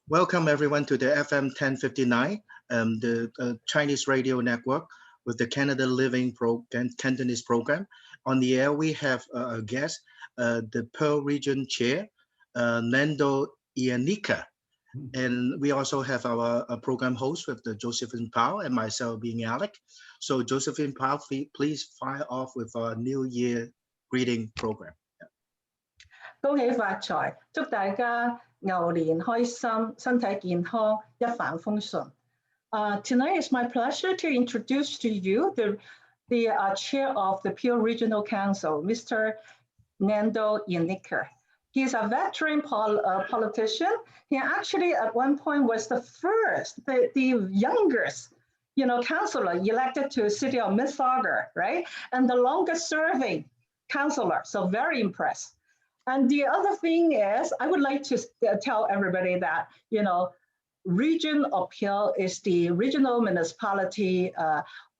Welcome everyone to the FM 1059, the Chinese radio network with the Canada Living Cantonese program. On the air, we have a guest, the Pearl Region Chair, Nando Iannicca. And we also have our program host with the Josephine Powell and myself being Alec. So Josephine Powell, please fire off with our New Year greeting program. 恭喜發財，祝大家牛年開心，身體健康，一帆風順。Tonight it's my pleasure to introduce to you the chair of the Peel Regional Council, Mr. Nando Iannicca. He's a veteran politician. He actually at one point was the youngest, councillor elected to the city of Mississauga, right? And the longest serving councillor, so very impressed. And the other thing is, I would like to tell everybody that, Region of Peel is the regional municipality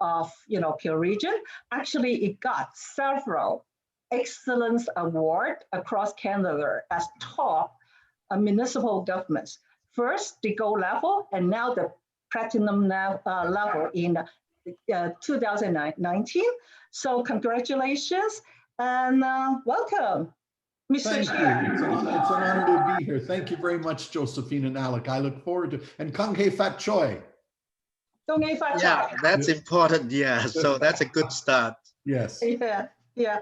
of, Peel Region. Actually, it got several excellence awards across Canada as top municipal governments. First, the gold level, and now the platinum level in 2019. So congratulations and welcome. Thank you. It's an honor to be here. Thank you very much, Josephine and Alec. I look forward to, and Kang Hei Fat Choi. Yeah, that's important. Yeah, so that's a good start. Yes. Yeah.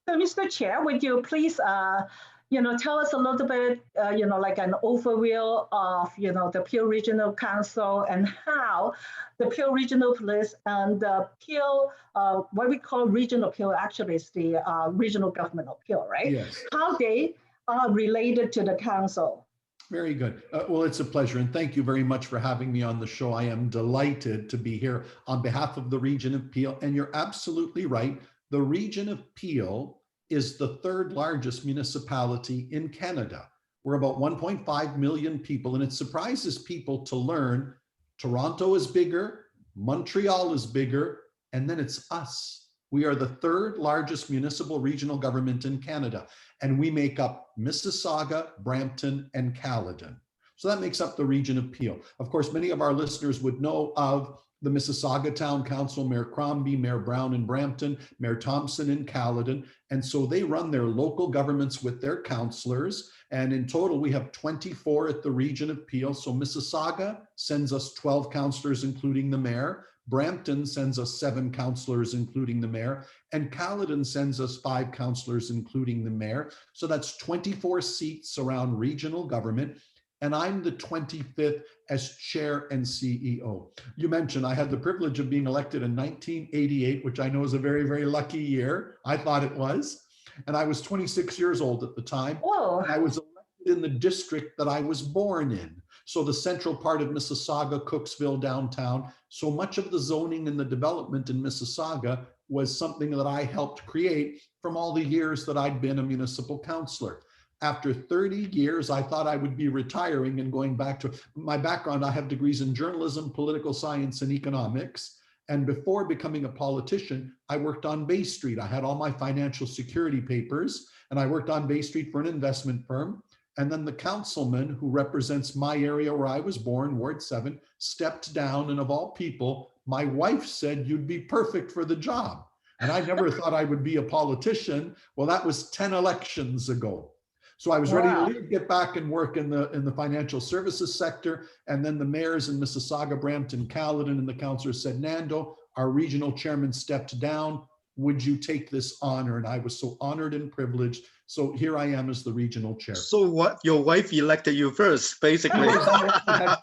So, Mr. Chair, would you please, tell us a little bit, like an overview of, the Peel Regional Council and how the Peel Regional Police and the Peel, what we call Regional Peel, actually is the regional government of Peel, right? Yes. How they are related to the council. Very good. Well, it's a pleasure. And thank you very much for having me on the show. I am delighted to be here on behalf of the region of Peel. And you're absolutely right. The region of Peel is the third largest municipality in Canada. We're about 1.5 million people, and it surprises people to learn Toronto is bigger, Montreal is bigger, and then it's us. We are the third largest municipal regional government in Canada, and we make up Mississauga, Brampton, and Caledon. So that makes up the region of Peel. Of course, many of our listeners would know of the Mississauga Town Council, Mayor Crombie, Mayor Brown in Brampton, Mayor Thompson in Caledon. And so they run their local governments with their councillors. And in total, we have 24 at the region of Peel. So Mississauga sends us 12 councillors, including the mayor. Brampton sends us 7 councillors, including the mayor. And Caledon sends us 5 councillors, including the mayor. So that's 24 seats around regional government. And I'm the 25th as chair and CEO. You mentioned I had the privilege of being elected in 1988, which I know is a very, very lucky year. I thought it was. And I was 26 years old at the time. Whoa. I was elected in the district that I was born in. So the central part of Mississauga, Cooksville, downtown. So much of the zoning and the development in Mississauga was something that I helped create from all the years that I'd been a municipal councillor. After 30 years, I thought I would be retiring and going back to my background. I have degrees in journalism, political science, and economics. And before becoming a politician, I worked on Bay Street. I had all my financial security papers, and I worked on Bay Street for an investment firm. And then the councilman who represents my area where I was born, Ward 7, stepped down. And of all people, my wife said, "You'd be perfect for the job." And I never thought I would be a politician. Well, that was 10 elections ago. So I was ready to leave, get back and work in the financial services sector. And then the mayors in Mississauga, Brampton, Caledon, and the councillors said, "Nando, our regional chairman stepped down. Would you take this honor?" And I was so honored and privileged. So here I am as the regional chair. So what? Your wife elected you first, basically. I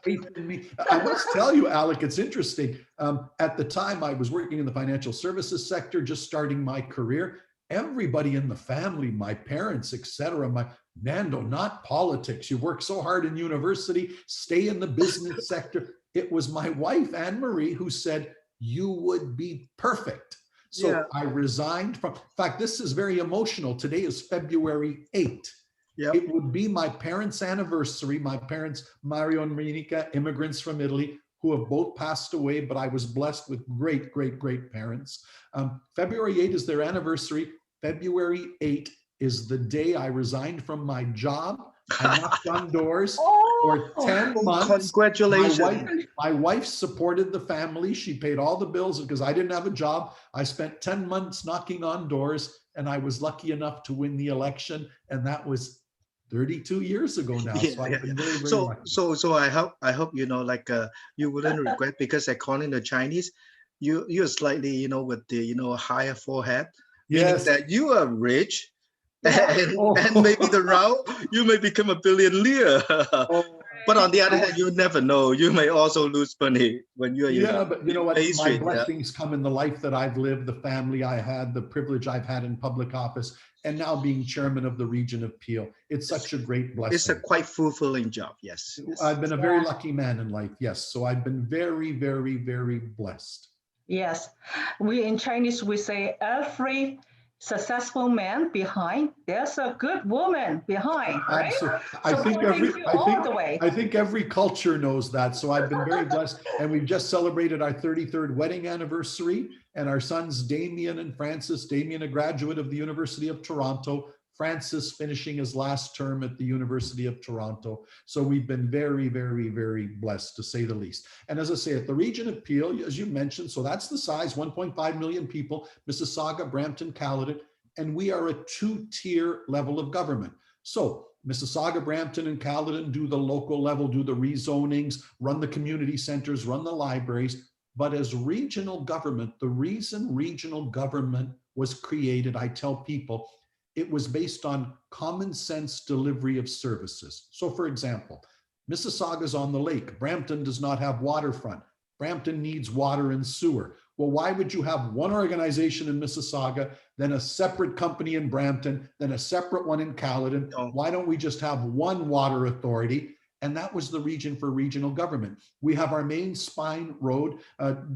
must tell you, Alec, it's interesting. At the time, I was working in the financial services sector, just starting my career. Everybody in the family, my parents, etc., Nando, not politics. You work so hard in university, stay in the business sector. It was my wife, Anne-Marie, who said, "You would be perfect." So yeah. I resigned from, in fact, this is very emotional. Today is February 8th. Yep. It would be my parents' anniversary. My parents, Mario and Iannicca, immigrants from Italy, who have both passed away, but I was blessed with great, great, great parents. February 8th is their anniversary. February 8th is the day I resigned from my job. I knocked on doors for Oh, 10 Oh, months. congratulations. My wife supported the family. She paid all the bills because I didn't have a job. I spent 10 months knocking on doors, and I was lucky enough to win the election. And that was 32 years ago now. Yeah, So yeah, I've been yeah. very, very So, lucky. so I hope, like, you wouldn't regret, because according to Chinese, you're slightly, with the, higher forehead, meaning Yes. that you are rich, yeah. and maybe the Oh, route you may become a billionaire. oh, But on the other oh, hand, you never know. You may also lose money when you're yeah, but you know in what? Bay My Street. Yeah, blessings come in the life that I've lived, the family I had, the privilege I've had in public office, and now being chairman of the region of Peel. It's it's such a great it's a blessing. quite fulfilling job. Yes, yes. I've been a very Yeah. lucky man in life. Yes. So I've been very, very, very blessed. Yes. We in Chinese, we say every successful man behind, there's a good woman behind, right? Absolutely. Supporting you all the way. I think every culture knows that. So I've been very blessed. And we've just celebrated our 33rd wedding anniversary. And our sons, Damien and Francis, Damien, a graduate of the University of Toronto, Francis finishing his last term at the University of Toronto. So we've been very, very, very blessed, to say the least. And as I say, at the region of Peel, as you mentioned, so that's the size, 1.5 million people, Mississauga, Brampton, Caledon, and we are a two-tier level of government. So Mississauga, Brampton, and Caledon do the local level, do the rezonings, run the community centers, run the libraries. But as regional government, the reason regional government was created, I tell people, it was based on common sense delivery of services. So for example, Mississauga's on the lake. Brampton does not have waterfront. Brampton needs water and sewer. Well, why would you have one organization in Mississauga, then a separate company in Brampton, then a separate one in Caledon? Oh, Why don't we just have one water authority? And that was the region for regional government. We have our main spine road.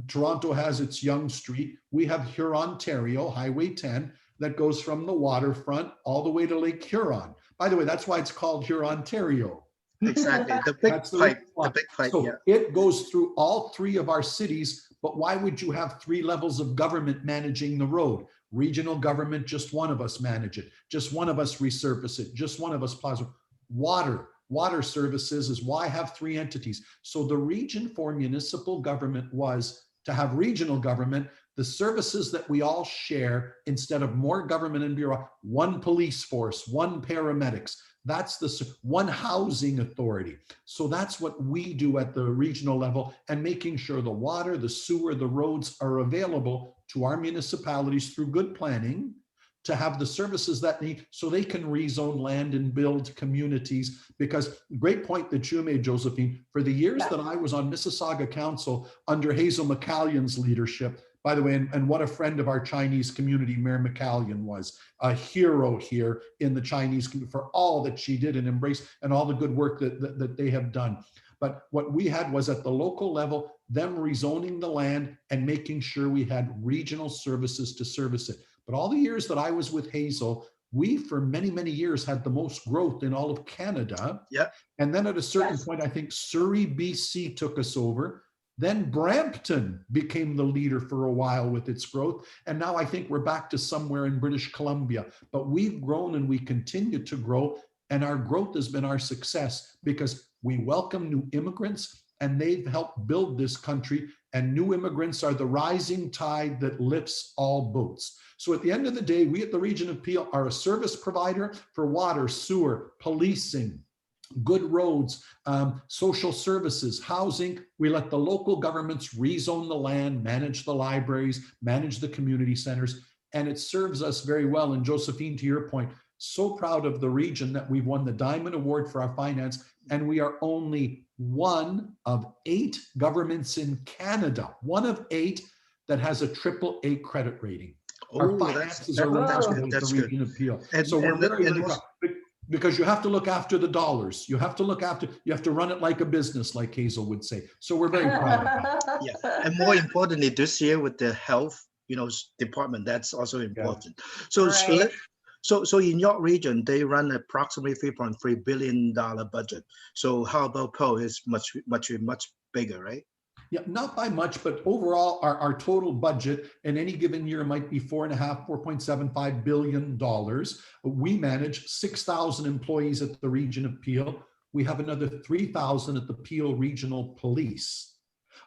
Toronto has its Yonge Street. We have Hurontario, Highway 10, that goes from the waterfront all the way to Lake Huron. By the way, that's why it's called Hurontario. exactly. The big That's the pipe. reason The why. big pipe. Yeah. So it goes through all three of our cities, but why would you have three levels of government managing the road? Regional government, just one of us manage it. Just one of us resurface it. Just one of us plows it. Water services is why have three entities. So the region for municipal government was to have regional government, the services that we all share, instead of more government and bureau, one police force, one paramedics, that's the one housing authority. So that's what we do at the regional level, and making sure the water, the sewer, the roads are available to our municipalities through good planning, to have the services that need, so they can rezone land and build communities. Because great point that you made, Josephine, for the years that I was on Mississauga Council under Hazel McCallion's leadership, by the way, and what a friend of our Chinese community, Mayor McCallion was, a hero here in the Chinese community for all that she did and embraced, and all the good work that they have done. But what we had was at the local level, them rezoning the land and making sure we had regional services to service it. But all the years that I was with Hazel, we for many, many years had the most growth in all of Canada. Yeah. And then at a certain point, I think Surrey, BC took us over. Then Brampton became the leader for a while with its growth. And now I think we're back to somewhere in British Columbia. But we've grown and we continue to grow. And our growth has been our success because we welcome new immigrants and they've helped build this country. And new immigrants are the rising tide that lifts all boats. So at the end of the day, we at the Region of Peel are a service provider for water, sewer, policing, good roads, social services, housing. We let the local governments rezone the land, manage the libraries, manage the community centers, and it serves us very well. And Josephine, to your point, so proud of the region that we've won the Diamond Award for our finance, and we are only one of 8 governments in Canada, one of 8 that has a AAA credit rating. Our finances are remarkable with the Region of Peel. So we're very proud. Because you have to look after the dollars. You have to run it like a business, like Hazel would say. So we're very proud of that. Yeah, and more importantly, this year with the health, department, that's also important. So, Right. so in your region, they run approximately $3.3 billion budget. So how about Pearl? Is much bigger, right? Yeah, not by much, but overall, our total budget in any given year might be $4.75 billion. We manage 6,000 employees at the region of Peel. We have another 3,000 at the Peel Regional Police.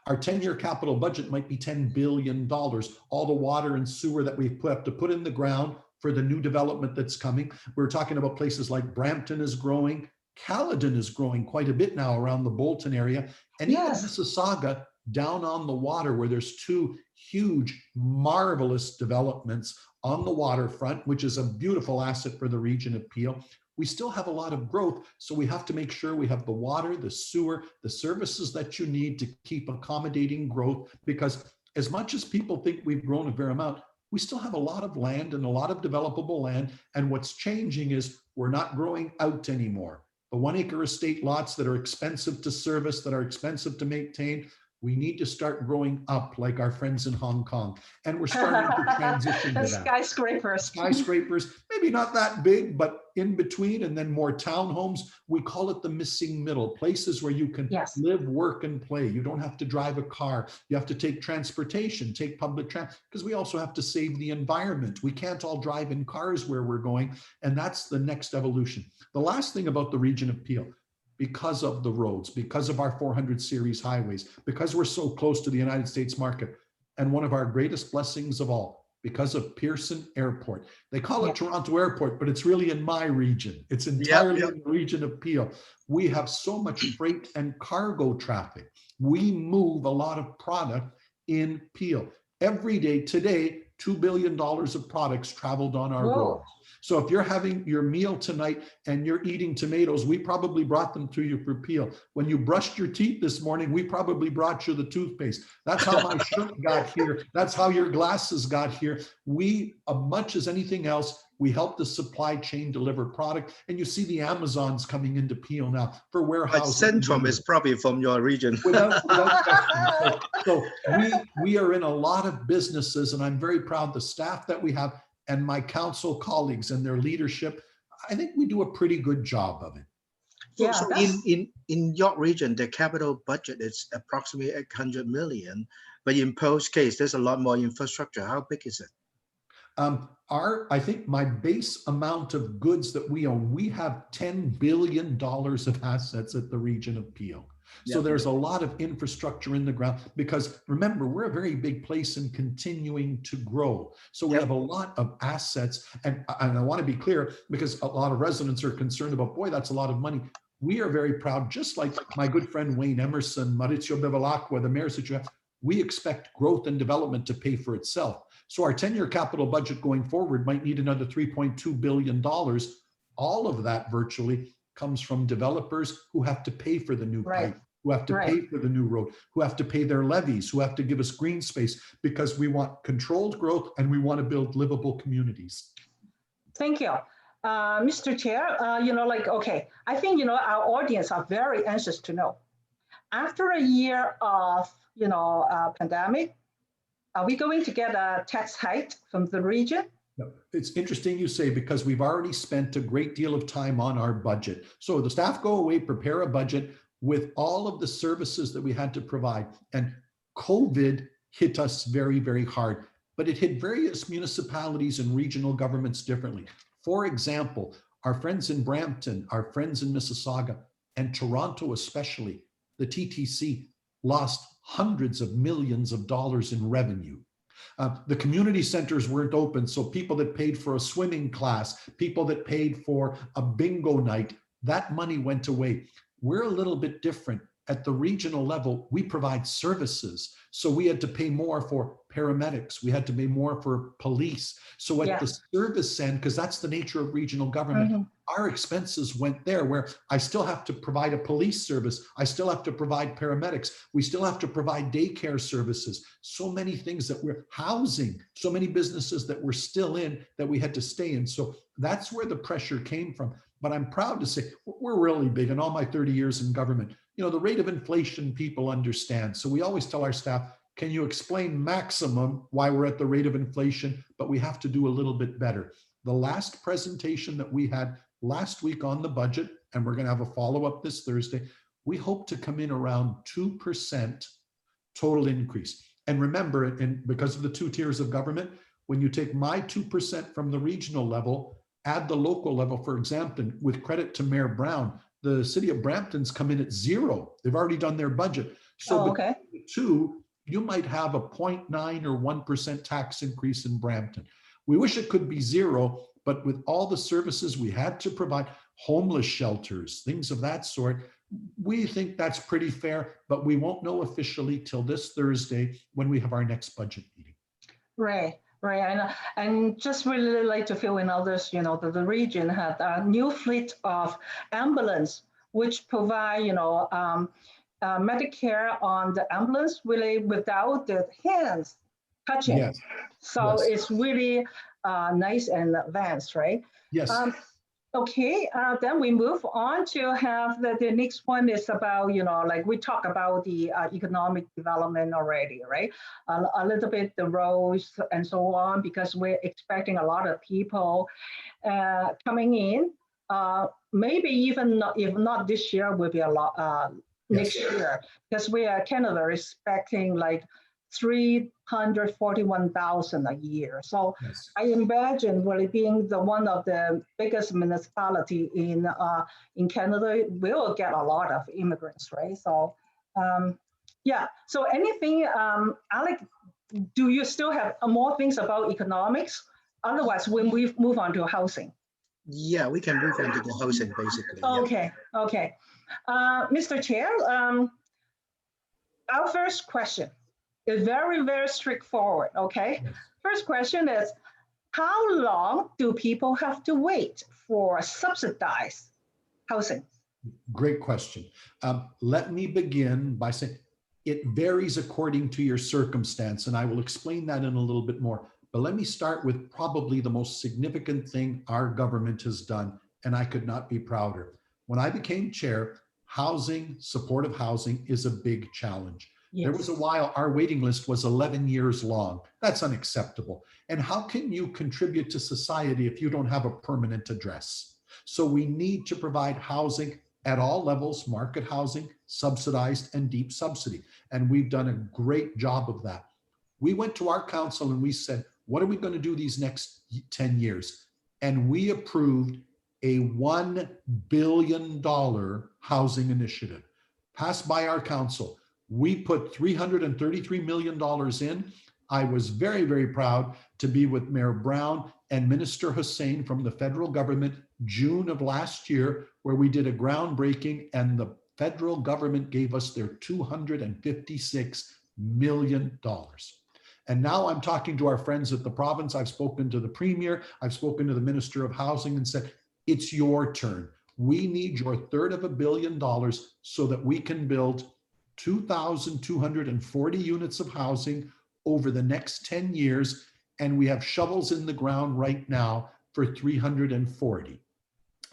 Our 10-year capital budget might be $10 billion. All the water and sewer that we have to put in the ground for the new development that's coming. We're talking about places like Brampton is growing. Caledon is growing quite a bit now around the Bolton area. And even Mississauga down on the water, where there's two huge, marvelous developments on the waterfront, which is a beautiful asset for the region of Peel. We still have a lot of growth, so we have to make sure we have the water, the sewer, the services that you need to keep accommodating growth, because as much as people think we've grown a fair amount, we still have a lot of land and a lot of developable land, and what's changing is we're not growing out anymore. The 1 acre estate lots that are expensive to service, that are expensive to maintain, we need to start growing up like our friends in Hong Kong. And we're starting to transition to that. Skyscrapers. Skyscrapers, maybe not that big, but in between, and then more townhomes. We call it the missing middle, places where you can live, work, and play. You don't have to drive a car. You have to take transportation, take public transport, because we also have to save the environment. We can't all drive in cars where we're going, and that's the next evolution. The last thing about the region of Peel, because of the roads, because of our 400 series highways, because we're so close to the United States market, and one of our greatest blessings of all, because of Pearson Airport. They call it Toronto Airport, but it's really in my region. It's entirely in the region of Peel. We have so much freight and cargo traffic. We move a lot of product in Peel. Every day today, $2 billion of products traveled on our roads. So if you're having your meal tonight and you're eating tomatoes, we probably brought them to you for Peel. When you brushed your teeth this morning, we probably brought you the toothpaste. That's how my shirt got here. That's how your glasses got here. We, as much as anything else, we help the supply chain deliver product. And you see the Amazons coming into Peel now for warehousing. But Centrum is probably from your region. Without question. So we are in a lot of businesses, and I'm very proud the staff that we have and my council colleagues and their leadership. I think we do a pretty good job of it. Yeah, so in your region, the capital budget is approximately 800 million, but in Pearl's case, there's a lot more infrastructure. How big is it? I think my base amount of goods that we own, we have $10 billion of assets at the region of Peel. So there's a lot of infrastructure in the ground, because remember, we're a very big place and continuing to grow. So we have a lot of assets. And I want to be clear, because a lot of residents are concerned about, boy, that's a lot of money. We are very proud, just like my good friend Wayne Emerson, Maurizio Bevilacqua, the mayors that you have, we expect growth and development to pay for itself. So our 10-year capital budget going forward might need another $3.2 billion. All of that virtually comes from developers who have to pay for the new pipe, who have to pay for the new road, who have to pay their levies, who have to give us green space, because we want controlled growth and we want to build livable communities. Thank you. Mr. Chair, I think, our audience are very anxious to know. After a year of, pandemic, are we going to get a tax hike from the region? No. It's interesting you say, because we've already spent a great deal of time on our budget. So the staff go away, prepare a budget with all of the services that we had to provide. And COVID hit us very, very hard, but it hit various municipalities and regional governments differently. For example, our friends in Brampton, our friends in Mississauga, and Toronto especially, the TTC lost hundreds of millions of dollars in revenue. The community centers weren't open, so people that paid for a swimming class, people that paid for a bingo night, that money went away. We're a little bit different. At the regional level, we provide services. So we had to pay more for paramedics. We had to pay more for police. So at the service end, because that's the nature of regional government, our expenses went there, where I still have to provide a police service. I still have to provide paramedics. We still have to provide daycare services. So many things that we're housing, so many businesses that we're still in that we had to stay in. So that's where the pressure came from. But I'm proud to say we're really big. In all my 30 years in government, the rate of inflation people understand. So we always tell our staff, can you explain maximum why we're at the rate of inflation, but we have to do a little bit better. The last presentation that we had last week on the budget, and we're going to have a follow-up this Thursday, we hope to come in around 2% total increase. And remember, and because of the 2 tiers of government, when you take my 2% from the regional level, add the local level for example, with credit to Mayor Brown, the city of Brampton's come in at 0. They've already done their budget. So okay. between the 2, you might have a 0.9 or 1% tax increase in Brampton. We wish it could be 0, but with all the services we had to provide, homeless shelters, things of that sort, we think that's pretty fair, but we won't know officially till this Thursday when we have our next budget meeting. Right. And just really like to fill in others, that the region had a new fleet of ambulance, which provide, Medicare on the ambulance really without the hands touching. Yes. So it's really nice and advanced, right? Yes. Okay, then we move on to have the next one is about, like we talk about the economic development already, right? A little bit the roads and so on, because we're expecting a lot of people coming in. Maybe even not, if not this year, will be a lot next year, because Canada is expecting like 341,000 a year. So I imagine really being the one of the biggest municipality in Canada will get a lot of immigrants, right? So so anything, Alec, do you still have more things about economics? Otherwise, when we move on to housing. Yeah, we can move on to the housing basically. Okay. Mr. Chair, our first question is very, very straightforward, okay? Yes. First question is, how long do people have to wait for subsidized housing? Great question. Let me begin by saying it varies according to your circumstance, and I will explain that in a little bit more. But let me start with probably the most significant thing our government has done, and I could not be prouder. When I became chair, housing, supportive housing is a big challenge. Yes. There was a while our waiting list was 11 years long. That's unacceptable. And how can you contribute to society if you don't have a permanent address? So we need to provide housing at all levels, market housing, subsidized and deep subsidy. And we've done a great job of that. We went to our council and we said, what are we going to do these next 10 years? And we approved a $1 billion housing initiative passed by our council. We put $333 million in. I was very, very proud to be with Mayor Brown and Minister Hussain from the federal government June of last year, where we did a groundbreaking and the federal government gave us their $256 million. And now I'm talking to our friends at the province. I've spoken to the Premier, I've spoken to the Minister of Housing and said, it's your turn. We need your $333 million so that we can build 2,240 units of housing over the next 10 years. And we have shovels in the ground right now for 340.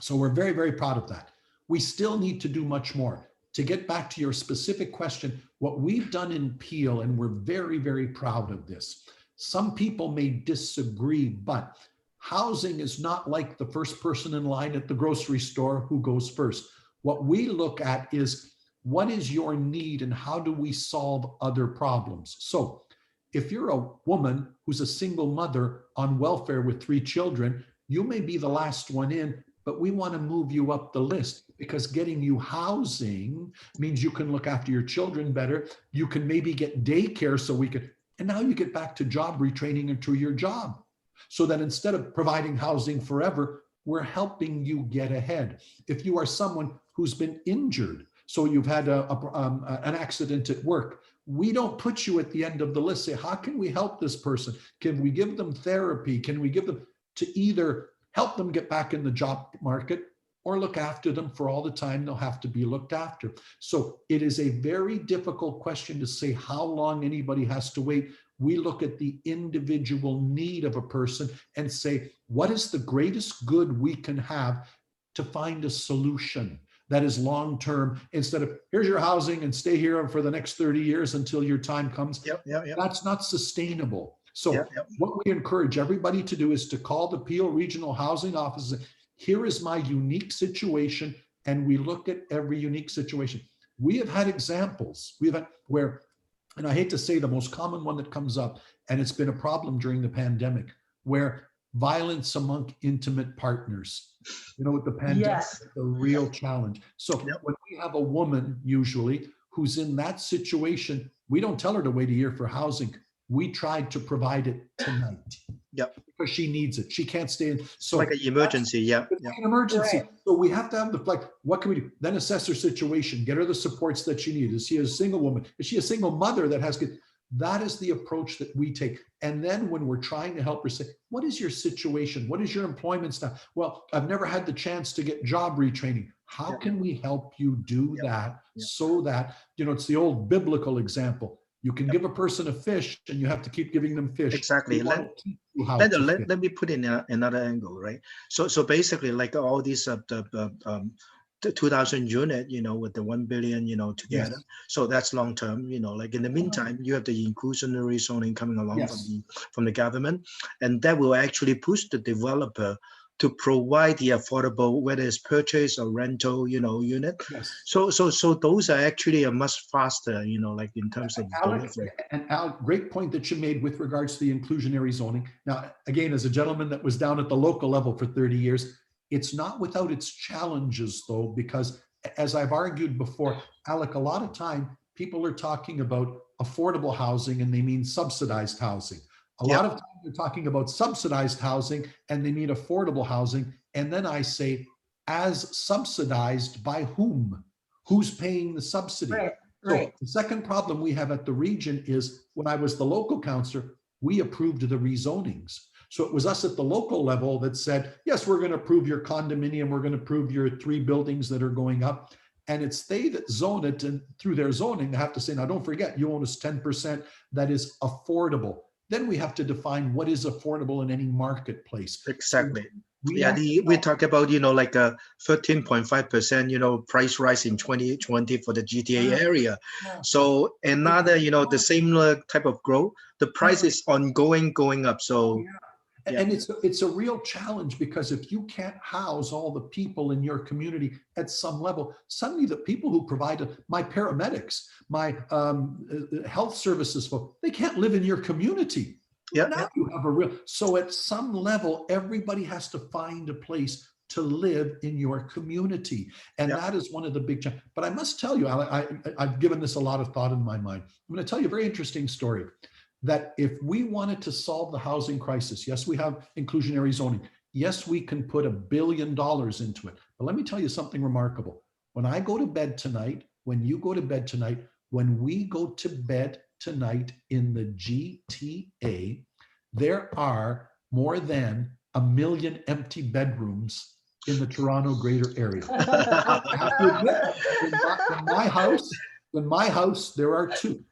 So we're very, very proud of that. We still need to do much more. To get back to your specific question, what we've done in Peel, and we're very, very proud of this. Some people may disagree, but housing is not like the first person in line at the grocery store who goes first. What we look at is, what is your need and how do we solve other problems? So if you're a woman who's a single mother on welfare with 3 children, you may be the last one in, but we want to move you up the list, because getting you housing means you can look after your children better. You can maybe get daycare so we can, and now you get back to job retraining into your job. So that instead of providing housing forever, we're helping you get ahead. If you are someone who's been injured, so you've had an accident at work, we don't put you at the end of the list. Say, how can we help this person? Can we give them therapy? Can we give them to either help them get back in the job market or look after them for all the time they'll have to be looked after? So it is a very difficult question to say how long anybody has to wait. We look at the individual need of a person and say, what is the greatest good we can have to find a solution that is long-term, instead of here's your housing and stay here for the next 30 years until your time comes. That's not sustainable. So what we encourage everybody to do is to call the Peel Regional Housing Office. Here is my unique situation. And we look at every unique situation. We have had examples where and I hate to say the most common one that comes up, and it's been a problem during the pandemic, where violence among intimate partners. You know, with the pandemic, Yes. it's a real challenge. So Yep. when we have a woman usually who's in that situation, we don't tell her to wait a year for housing. We tried to provide it tonight. Yep. Because she needs it. She can't stay in. So Like an emergency. Yeah. it's Yeah. like an emergency. Right. So we have to have the like, what can we do? Then assess her situation, get her the supports that she needs. Is she a single woman? Is she a single mother that has kids? That is the approach that we take. And then when we're trying to help her, say, what is your situation? What is your employment staff? Well, I've never had the chance to get job retraining. How Yeah. can we help you do Yeah. that Yeah. so that, you know, it's the old biblical example. You can give a person a fish and you have to keep giving them fish. Exactly. We want to teach you how Let, to let, fish. let me put in another angle, right? So basically, like all these the 2,000 unit, you know, with the 1 billion, you know, together. Yes. So that's long term, you know. Like in the meantime, you have the inclusionary zoning coming along Yes. from the government, and that will actually push the developer to provide the affordable, whether it's purchase or rental, you know, unit. Yes. So those are actually a much faster, you know, like in terms of Alex, delivery. and Al, great point that you made with regards to the inclusionary zoning. Now, again, as a gentleman that was down at the local level for 30 years, it's not without its challenges, though, because as I've argued before, Alec, a lot of time people are talking about affordable housing and they mean subsidized housing. A Yep. lot of times they're talking about subsidized housing and they mean affordable housing. And then I say, as subsidized by whom? Who's paying the subsidy? Right. So Right. the second problem we have at the region is when I was the local councillor, we approved the rezonings. So it was us at the local level that said, yes, we're going to approve your condominium. We're going to approve your 3 buildings that are going up. And it's they that zone it, and through their zoning, they have to say, now don't forget, you own us 10% that is affordable. Then we have to define what is affordable in any marketplace. Exactly. So we Yeah, have we talk about, you know, like a 13.5%, you know, price rise in 2020 for the GTA area. Yeah. So another, you know, the similar type of growth, the price is ongoing going up. So yeah. And it's a real challenge, because if you can't house all the people in your community at some level, suddenly the people who provide my paramedics, my health services folks, they can't live in your community. Yeah, now you have a real, so at some level, everybody has to find a place to live in your community. And that is one of the big challenges. But I must tell you, I've given this a lot of thought in my mind. I'm going to tell you a very interesting story. That if we wanted to solve the housing crisis, yes, we have inclusionary zoning. Yes, we can put $1 billion into it. But let me tell you something remarkable. When I go to bed tonight, when you go to bed tonight, when we go to bed tonight in the GTA, there are more than 1 million empty bedrooms in the Toronto greater area. I have to admit, in my house, there are 2.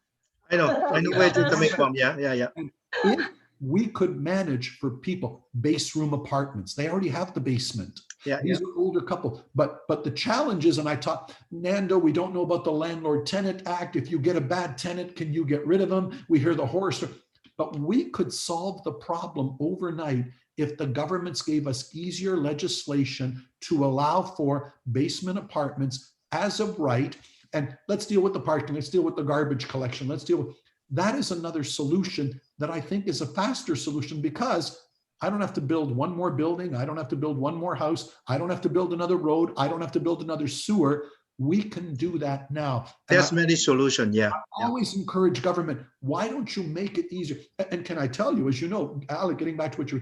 I know where you're coming from. Yeah. And if we could manage for people base room apartments, they already have the basement. These are older couple, but the challenge is, and I talk, Nando, we don't know about the Landlord Tenant Act. If you get a bad tenant, can you get rid of them? We hear the horror story, but we could solve the problem overnight if the governments gave us easier legislation to allow for basement apartments as of right. And let's deal with the parking, let's deal with the garbage collection, let's deal with, that is another solution that I think is a faster solution, because I don't have to build one more building, I don't have to build one more house, I don't have to build another road, I don't have to build another sewer. We can do that now. There's many solutions, I always encourage government, why don't you make it easier? And can I tell you, as you know, Alec, getting back to what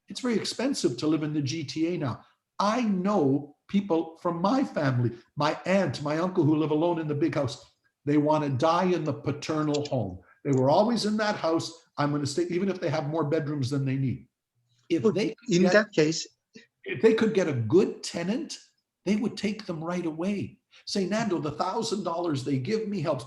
it's very expensive to live in the GTA now. I know people from my family, my aunt, my uncle who live alone in the big house, they want to die in the paternal home. They were always in that house. I'm going to stay, even if they have more bedrooms than they need. If they could get a good tenant, they would take them right away. Say, Nando, the $1,000 they give me helps,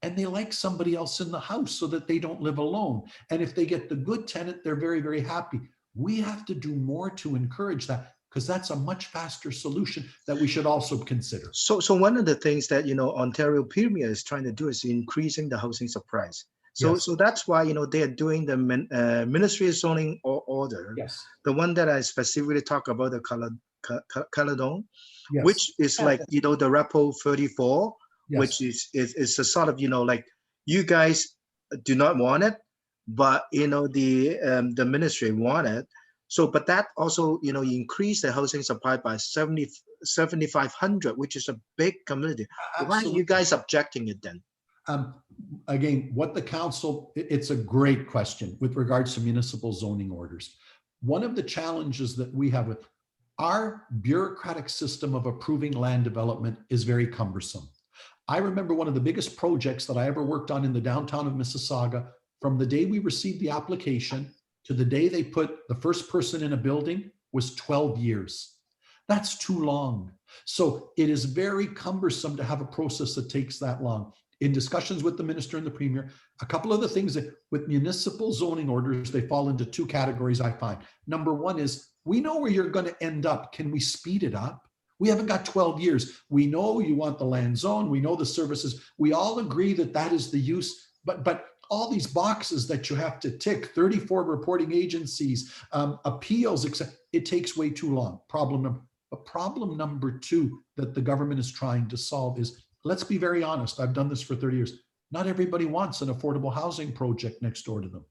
and they like somebody else in the house so that they don't live alone. And if they get the good tenant, they're very, very happy. We have to do more to encourage that, because that's a much faster solution that we should also consider. So one of the things that, you know, Ontario Premier is trying to do is increasing the housing supply. So that's why, you know, they are doing the Ministry of Zoning order. Yes. The one that I specifically talk about, the Caledon, which is like, you know, the Repo 34, which is a sort of, you know, like you guys do not want it, but the ministry want it. So, but that also increased the housing supply by 7,500, which is a big community. Why are you guys objecting it then? Again, what the council, it's a great question with regards to municipal zoning orders. One of the challenges that we have with our bureaucratic system of approving land development is very cumbersome. I remember one of the biggest projects that I ever worked on in the downtown of Mississauga, from the day we received the application to the day they put the first person in a building, was 12 years. That's too long. So it is very cumbersome to have a process that takes that long. In discussions with the minister and the premier, a couple of the things that with municipal zoning orders, they fall into two categories, I find. Number one is, we know where you're going to end up. Can we speed it up? We haven't got 12 years. We know you want the land zone. We know the services. We all agree that that is the use, but all these boxes that you have to tick, 34 reporting agencies, appeals, etc., it takes way too long. Problem number two that the government is trying to solve is, let's be very honest, I've done this for 30 years. Not everybody wants an affordable housing project next door to them.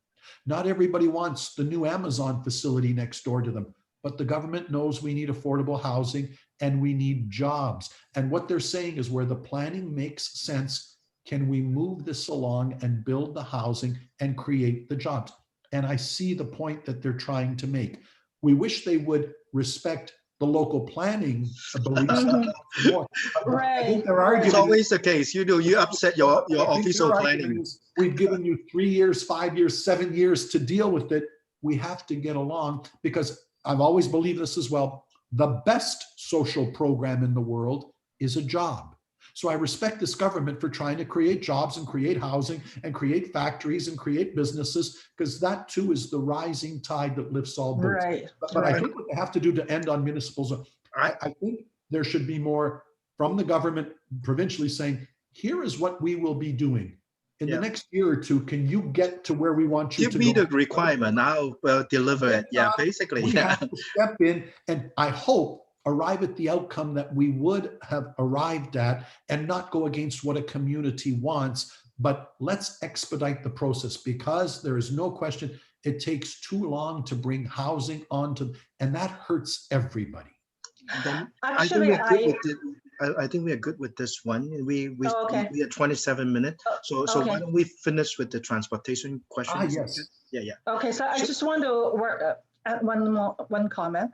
Not everybody wants the new Amazon facility next door to them, but the government knows we need affordable housing and we need jobs. And what they're saying is, where the planning makes sense, can we move this along and build the housing and create the jobs? And I see the point that they're trying to make. We wish they would respect the local planning beliefs more. Right. I think their argument, it's always the case. You upset your official planning. We've given you 3 years, 5 years, 7 years to deal with it. We have to get along, because I've always believed this as well. The best social program in the world is a job. So I respect this government for trying to create jobs and create housing and create factories and create businesses, because that too is the rising tide that lifts all boats. Right. But I think what they have to do to end on municipal zone, I think there should be more from the government provincially saying, here is what we will be doing. In the next year or two, can you get to where we want you to go? Give me the requirement, I'll deliver it. Yeah, basically. We have to step in, and I hope arrive at the outcome that we would have arrived at, and not go against what a community wants, but let's expedite the process, because there is no question it takes too long to bring housing onto, and that hurts everybody. Actually, I think we are good with this one. We are 27 minutes. So okay. Why don't we finish with the transportation questions? Yes. Yeah. Okay, so I just want to add one comment.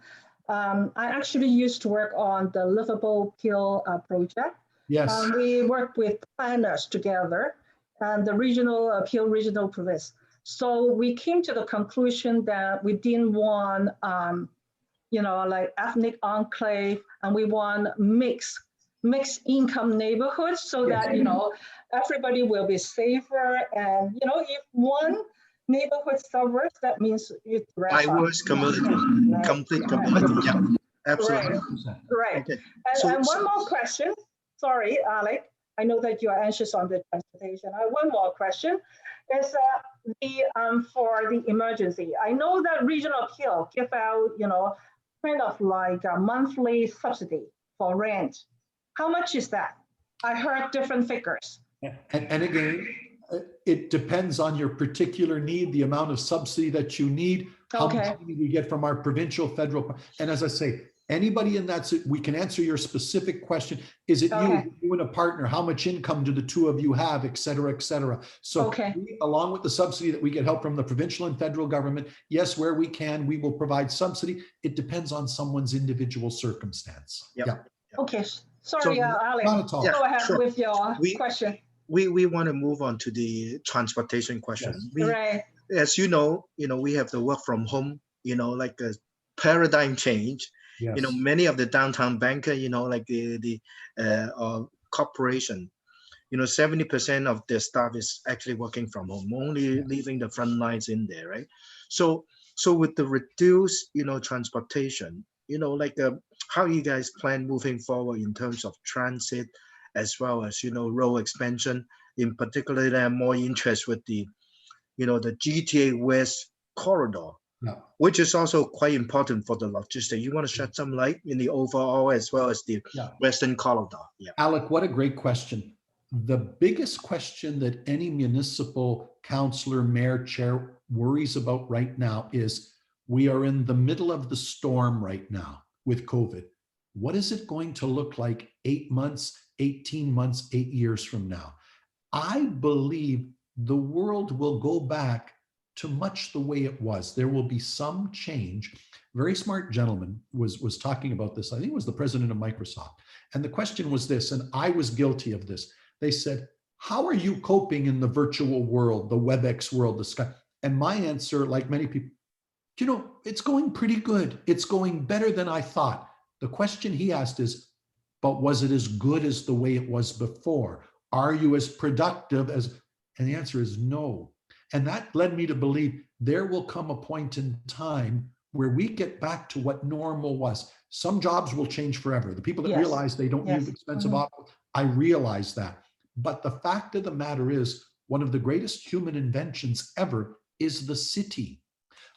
I actually used to work on the Livable Peel project. Yes. We worked with planners together and the Peel regional province. So we came to the conclusion that we didn't want, like ethnic enclave, and we want mixed income neighborhoods, so that everybody will be safer. And if one neighborhood suffers, that means it's diverse community, complete community. Yeah, absolutely. Right. Okay. And one more question. Sorry, Alec. I know that you are anxious on the transportation. I have one more question. Is for the emergency. I know that Regional Appeal give out, kind of like a monthly subsidy for rent. How much is that? I heard different figures. And again, it depends on your particular need, the amount of subsidy that you need, how much money we get from our provincial, federal. And as I say, anybody in that, we can answer your specific question. Is it you and a partner? How much income do the two of you have, et cetera, et cetera? So we, along with the subsidy that we get help from the provincial and federal government, yes, where we can, we will provide subsidy. It depends on someone's individual circumstance. Yeah. Okay. Sorry, Alex. Go ahead with your question. We want to move on to the transportation question. Yes. As you know, we have the work from home, like a paradigm change. Yes. Many of the downtown banker, like the corporation, 70% of their staff is actually working from home, only leaving the front lines in there, right? So with the reduced, transportation, how you guys plan moving forward in terms of transit, as well as, road expansion. In particular, I'm more interested with the GTA West corridor, which is also quite important for the logistics. You want to shed some light in the overall as well as the Western corridor? Yeah. Alec, what a great question. the biggest question that any municipal councillor, mayor, chair worries about right now is we are in the middle of the storm right now with COVID. What is it going to look like 8 months, 18 months, 8 years from now? I believe the world will go back to much the way it was. There will be some change. Very smart gentleman was talking about this. I think it was the president of Microsoft. And the question was this, and I was guilty of this. They said, how are you coping in the virtual world, the WebEx world, the Skype? And my answer, like many people, you know, it's going pretty good. It's going better than I thought. The question he asked is, but was it as good as the way it was before? Are you as productive as, and the answer is no. And that led me to believe there will come a point in time where we get back to what normal was. Some jobs will change forever. The people that realize they don't need expensive office, I realize that. But the fact of the matter is, one of the greatest human inventions ever is the city.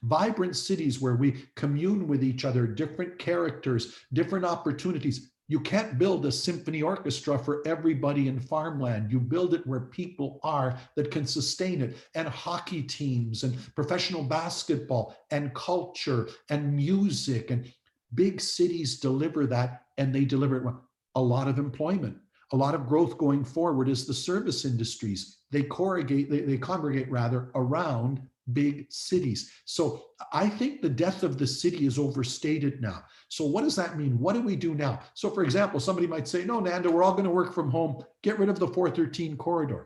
Vibrant cities where we commune with each other, different characters, different opportunities. You can't build a symphony orchestra for everybody in farmland. You build it where people are that can sustain it, and hockey teams and professional basketball and culture and music, and big cities deliver that, and they deliver it well. A lot of employment, a lot of growth going forward is the service industries. They congregate rather around big cities. So I think the death of the city is overstated now. So what does that mean? What do we do now? So for example, somebody might say, no, Nando, we're all going to work from home. Get rid of the 413 corridor.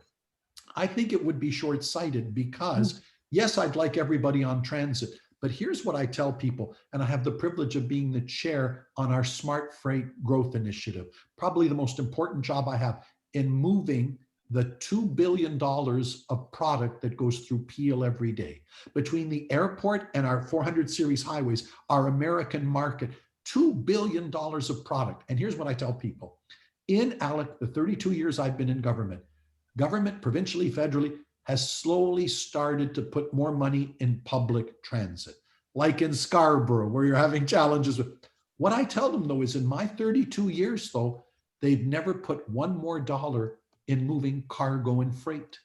I think it would be short-sighted because yes, I'd like everybody on transit, but here's what I tell people, and I have the privilege of being the chair on our Smart Freight Growth Initiative, probably the most important job I have in moving the $2 billion of product that goes through Peel every day. Between the airport and our 400 series highways, our American market, $2 billion of product. And here's what I tell people. In ALEC, the 32 years I've been in government, provincially, federally, has slowly started to put more money in public transit, like in Scarborough, where you're having challenges with. What I tell them though is in my 32 years though, they've never put one more dollar in moving cargo and freight.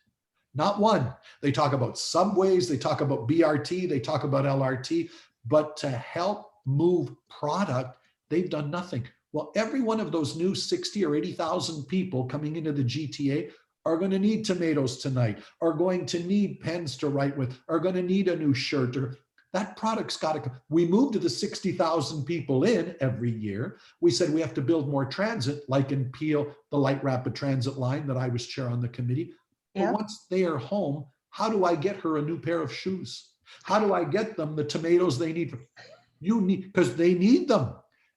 Not one. They talk about subways, they talk about BRT, they talk about LRT, but to help move product, they've done nothing. Well, every one of those new 60 or 80,000 people coming into the GTA are going to need tomatoes tonight, are going to need pens to write with, are going to need a new shirt, or that product's got to come. We moved to the 60,000 people in every year. We said we have to build more transit, like in Peel, the light rapid transit line that I was chair on the committee. But once they are home, how do I get her a new pair of shoes? How do I get them the tomatoes they need? You need, because they need them.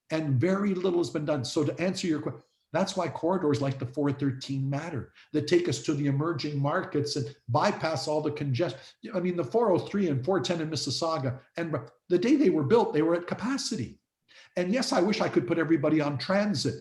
And very little has been done. So to answer your question, that's why corridors like the 413 matter, that take us to the emerging markets and bypass all the congestion. I mean, the 403 and 410 in Mississauga, and the day they were built, they were at capacity. And yes, I wish I could put everybody on transit,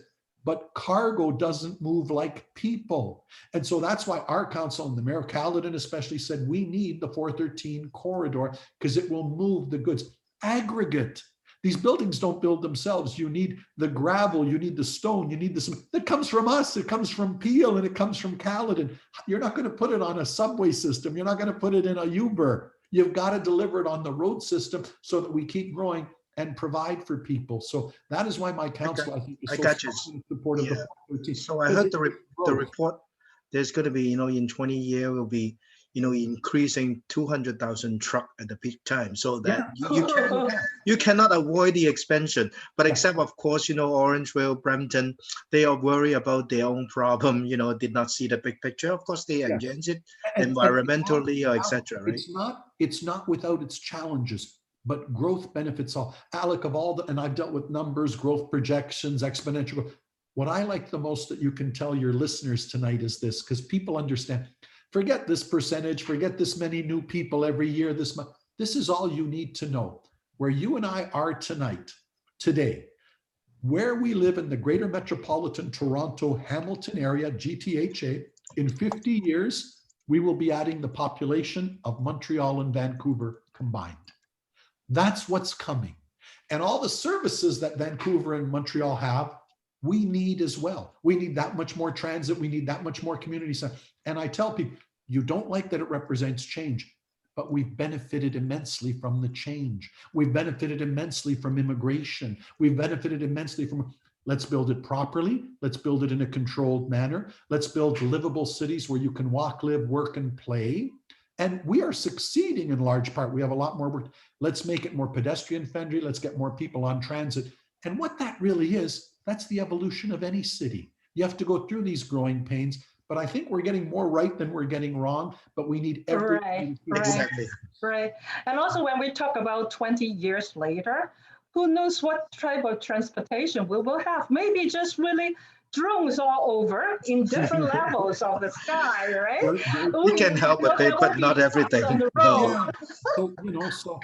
but cargo doesn't move like people. And so that's why our council and the Mayor of Caledon especially said, we need the 413 corridor because it will move the goods. Aggregate. These buildings don't build themselves. You need the gravel, you need the stone, you need the cement. That comes from us, it comes from Peel, and it comes from Caledon. You're not going to put it on a subway system. You're not going to put it in a Uber. You've got to deliver it on the road system so that we keep growing and provide for people. So that is why my council, I think, is so in support of the 413. So I heard the report, there's going to be, in 20 years, will be, increasing 200,000 truck at the peak time, so that you cannot avoid the expansion. But except, of course, Orangeville, Brampton, they are worried about their own problem. Did not see the big picture. Of course, they engage it environmentally, etc. Right? It's not without its challenges, but growth benefits all. Alec, of all and I've dealt with numbers, growth projections, exponential growth. What I like the most that you can tell your listeners tonight is this, because people understand. Forget this percentage, forget this many new people every year, this month. This is all you need to know. Where you and I are tonight, today, where we live in the greater metropolitan Toronto, Hamilton area, GTHA, in 50 years, we will be adding the population of Montreal and Vancouver combined. That's what's coming. And all the services that Vancouver and Montreal have, we need as well. We need that much more transit. We need that much more community center. And I tell people, you don't like that it represents change, but we've benefited immensely from the change. We've benefited immensely from immigration. We've benefited immensely from, let's build it properly. Let's build it in a controlled manner. Let's build livable cities where you can walk, live, work, and play. And we are succeeding in large part. We have a lot more work. Let's make it more pedestrian friendly. Let's get more people on transit. And what that really is, that's the evolution of any city. You have to go through these growing pains, but I think we're getting more right than we're getting wrong, but we need everything. Exactly. Right. And also when we talk about 20 years later, who knows what type of transportation we will have? Maybe just really drones all over in different levels of the sky, right? We can help a bit, but not everything. Yeah. So, so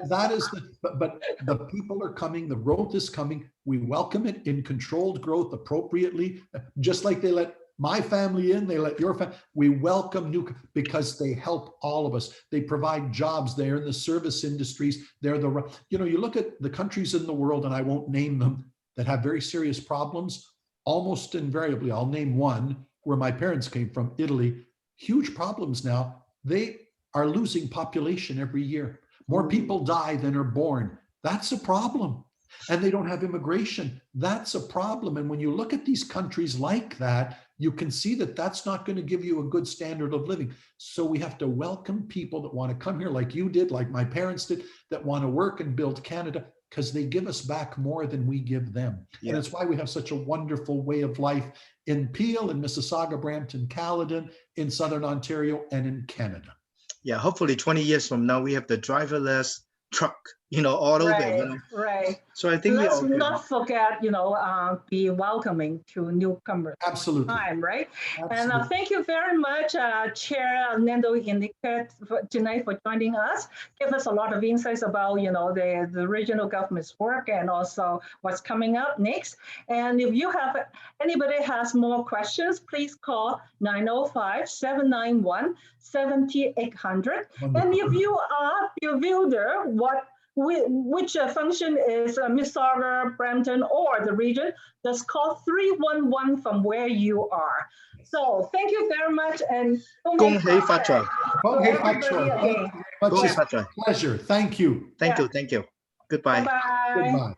that is but the people are coming, the growth is coming. We welcome it in controlled growth appropriately, just like they let my family in, they let your family. We welcome new because they help all of us. They provide jobs. They're in the service industries. They're you look at the countries in the world, and I won't name them, that have very serious problems. Almost invariably, I'll name one where my parents came from, Italy. Huge problems now. They are losing population every year. More people die than are born. That's a problem. And they don't have immigration. That's a problem. And when you look at these countries like that, you can see that that's not going to give you a good standard of living. So we have to welcome people that want to come here like you did, like my parents did, that want to work and build Canada, because they give us back more than we give them. Yeah. And it's why we have such a wonderful way of life in Peel, in Mississauga, Brampton, Caledon, in Southern Ontario, and in Canada. Yeah, hopefully 20 years from now, we have the driverless truck, all over. Right. So I think let's not forget, be welcoming to newcomers. Absolutely. Time, right? Absolutely. And thank you very much, Chair Nando Iannicca, tonight for joining us. Give us a lot of insights about, the regional government's work and also what's coming up next. And if anybody has more questions, please call 905-791-7800. And if you are Bewildered which function is Mississauga, Brampton, or the region, just call 311 from where you are. So thank you very much, and Gong hei fat choy. Pleasure. Thank you. Thank you. Goodbye. Bye-bye. Goodbye.